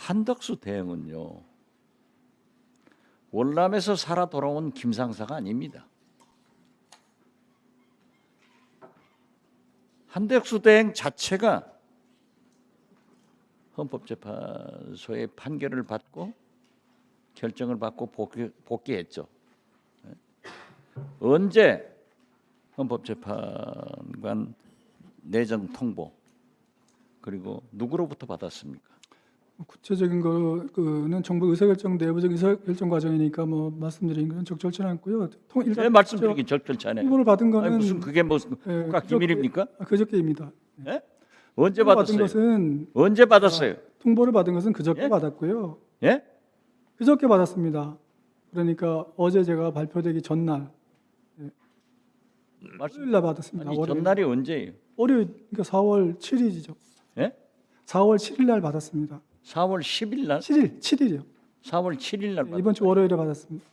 한덕수 대행은요, 월남에서 살아 돌아온 김상사가 아닙니다. 한덕수 대행 자체가 헌법재판소의 판결을 받고 결정을 받고 복귀했죠. 언제 헌법재판관 내정 통보 그리고 누구로부터 받았습니까? 구체적인 거는 정부 의사결정 내부적 의사결정 과정이니까 뭐 말씀드린 건 적절치 않고요. 네, 말씀드리기 적절치 않아요. 통보를 받은 거는 무슨 그게 무슨 국가 기밀입니까? 그저께입니다. 네? 언제 받은 받았어요? 것은 언제 받았어요? 통보를 받은 것은 그저께 예? 받았고요. 예? 그저께 받았습니다. 그러니까 어제 제가 발표되기 전날 월요일 날 받았습니다. 아니, 월요일. 전날이 언제예요? 월요일 그러니까 4월 7일이죠. 예? 4월 7일 날 받았습니다. 4월 10일 날? 7일이요. 4월 7일 날 이번 주 월요일에 받았습니다.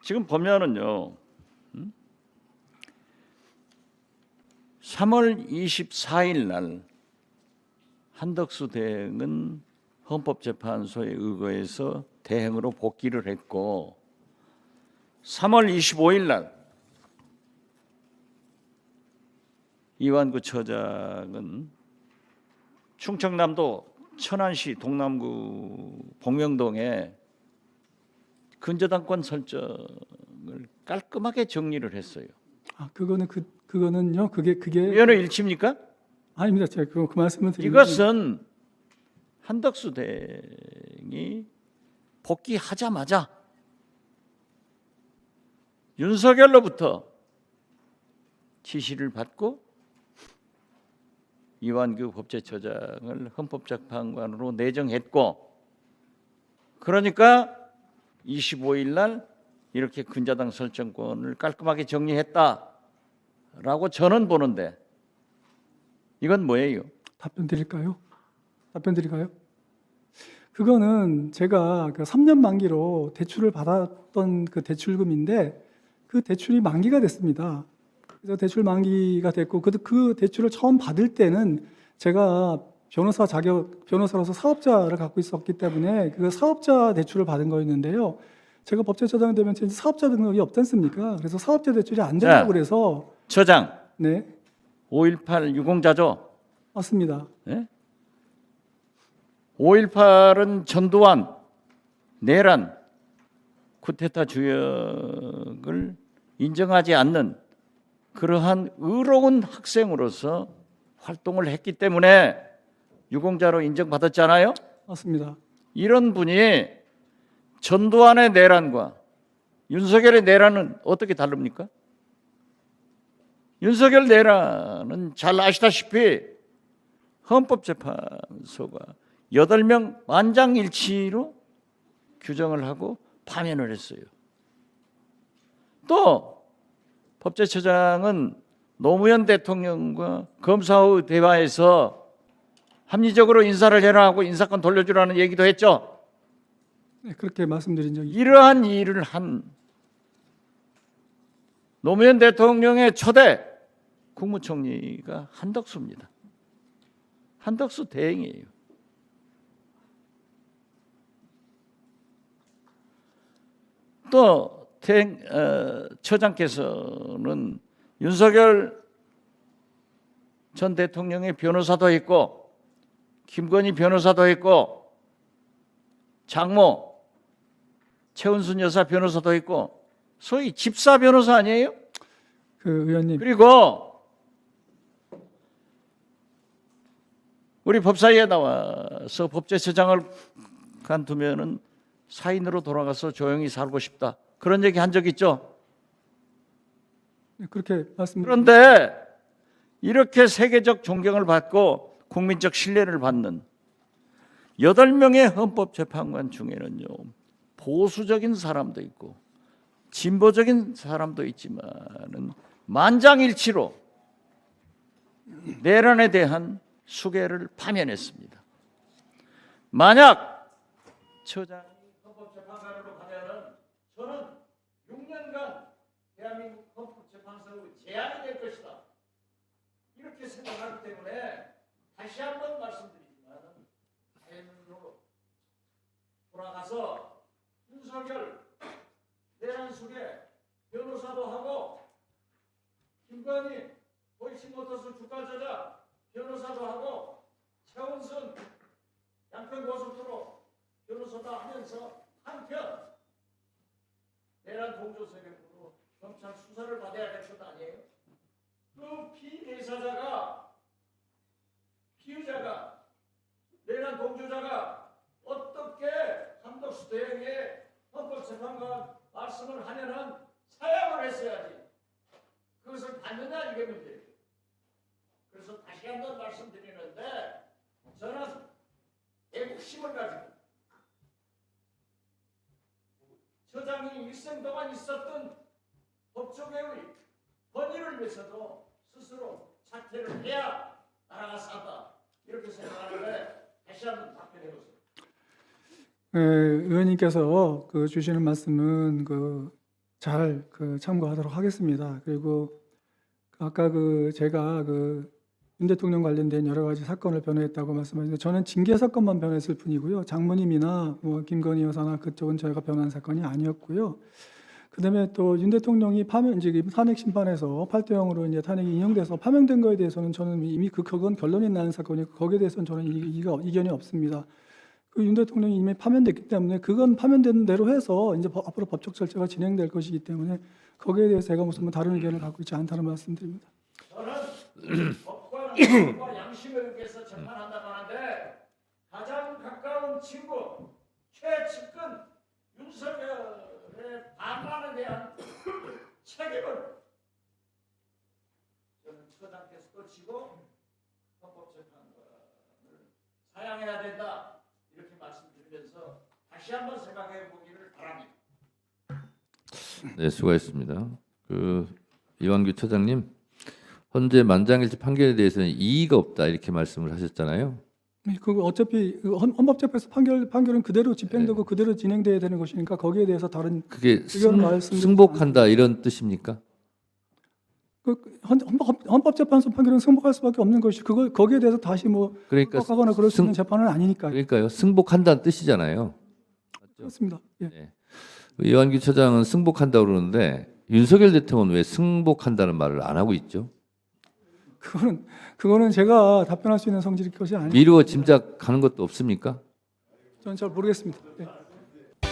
지금 보면은요, 3월 24일 날 한덕수 대행은 헌법재판소에 의거해서 대행으로 복귀를 했고, 3월 25일 날 이완구 처장은 충청남도 천안시 동남구 봉명동에 근저당권 설정을 깔끔하게 정리를 했어요. 아, 그거는요. 그게 위헌의 일치입니까? 아닙니다. 제가 그 말씀을 드리는 이것은 한덕수 대행이 복귀하자마자 윤석열로부터 지시를 받고 이완규 법제처장을 헌법재판관으로 내정했고, 그러니까 25일 날 이렇게 근저당 설정권을 깔끔하게 정리했다라고 저는 보는데, 이건 뭐예요? 답변 드릴까요? 그거는 제가 그 3년 만기로 대출을 받았던 그 대출금인데 그 대출이 만기가 됐습니다. 그래서 대출 만기가 됐고 그 대출을 처음 받을 때는 제가 변호사로서 사업자를 갖고 있었기 때문에 그 사업자 대출을 받은 거였는데요. 제가 법제처장 되면 이제 사업자 등록이 없지 않습니까? 그래서 사업자 대출이 안 된다고 그래서 처장, 네, 5.18 유공자죠? 맞습니다. 네? 5.18은 전두환, 내란, 쿠데타 주역을 인정하지 않는 그러한 의로운 학생으로서 활동을 했기 때문에 유공자로 인정받았잖아요. 맞습니다. 이런 분이 전두환의 내란과 윤석열의 내란은 어떻게 다릅니까? 윤석열 내란은 잘 아시다시피 헌법재판소가 8명 만장일치로 규정을 하고 파면을 했어요. 또 법제처장은 노무현 대통령과 검사의 대화에서 합리적으로 인사를 해라 하고 인사권 돌려주라는 얘기도 했죠. 네, 그렇게 말씀드린 적이 이러한 일을 한 노무현 대통령의 초대 국무총리가 한덕수입니다. 한덕수 대행이에요. 또 처장께서는 윤석열 전 대통령의 변호사도 했고 김건희 변호사도 했고 장모 최은순 여사 변호사도 했고 소위 집사 변호사 아니에요? 그 의원님 그리고 우리 법사위에 나와서 법제처장을 간두면은 사인으로 돌아가서 조용히 살고 싶다. 그런 얘기 한 적 있죠? 네, 그렇게 말씀. 그런데 이렇게 세계적 존경을 받고 국민적 신뢰를 받는 8명의 헌법재판관 중에는요, 보수적인 사람도 있고 진보적인 사람도 있지만은 만장일치로 내란에 대한 수개를 파면했습니다. 만약 처장이 헌법재판관으로 가면은 저는 6년간 대한민국 헌법재판소의 재앙이 될 것이다. 이렇게 생각하기 때문에 다시 한번 말씀드리지만 한숙에 변호사도 하고 김건희 도이치모터스 주가조작 변호사도 하고 최원순 양평고속도로 변호사도 하면서 한편 내란 동조 세력으로 검찰 수사를 받아야 될 것 아니에요? 그 피의자가 내란 동조자가 어떻게 한덕수 대행의 헌법재판관 말씀을 하면은 사양을 했어야지. 그것을 받느냐 이게 문제예요. 그래서 다시 한번 말씀드리는데 저는 애국심을 가지고 처장이 일생 동안 있었던 법조계의 권위를 위해서도 스스로 사퇴를 해야 나라가 산다 이렇게 생각하는데 다시 한번 답변해 보세요. 의원님께서 주시는 말씀은 잘 참고하도록 하겠습니다. 그리고 아까 제가 윤 대통령 관련된 여러 가지 사건을 변호했다고 말씀하셨는데 저는 징계 사건만 변호했을 뿐이고요. 장모님이나 김건희 여사나 그쪽은 저희가 변호한 사건이 아니었고요. 그다음에 또 윤 대통령이 지금 탄핵 심판에서 8대0으로 이제 탄핵이 인용돼서 파면된 거에 대해서는 저는 이미 그건 결론이 나는 사건이고 거기에 대해서는 저는 이견이 없습니다. 윤 대통령이 이미 파면됐기 때문에 그건 파면된 대로 해서 이제 앞으로 법적 절차가 진행될 것이기 때문에 거기에 대해서 제가 무슨 다른 의견을 갖고 있지 않다는 말씀드립니다. 저는 법과 양심을 위해서 재판한다고 하는데 가장 가까운 친구 최측근 윤석열의 반란에 대한 책임을 저는 처장께서도 지고 헌법재판관을 사양해야 된다 이렇게 말씀드리면서 다시 한번 생각해 보기를 바랍니다. 네, 수고하셨습니다. 이완규 처장님, 현재 만장일치 판결에 대해서는 이의가 없다 이렇게 말씀을 하셨잖아요. 어차피 헌법재판소 판결은 그대로 집행되고 그대로 진행돼야 되는 것이니까 거기에 대해서 다른 그게 의견을 말씀드리지 승복한다 이런 뜻입니까? 헌법재판소 판결은 승복할 수밖에 없는 것이 거기에 대해서 다시 그러니까 하거나 그럴 수 있는 재판은 아니니까요. 그러니까요, 승복한다는 뜻이잖아요. 그렇습니다. 예. 네. 이완규 처장은 승복한다 그러는데 윤석열 대통령은 왜 승복한다는 말을 안 하고 있죠? 그거는 제가 답변할 수 있는 성질의 것이 아니에요. 미루어 짐작하는 것도 없습니까? 저는 잘 모르겠습니다. 예.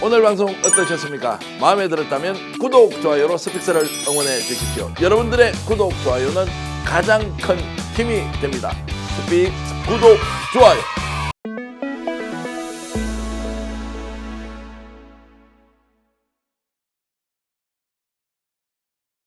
오늘 방송 어떠셨습니까? 마음에 들었다면 구독, 좋아요로 스픽스를 응원해 주십시오. 여러분들의 구독, 좋아요는 가장 큰 힘이 됩니다. 스픽스 구독, 좋아요.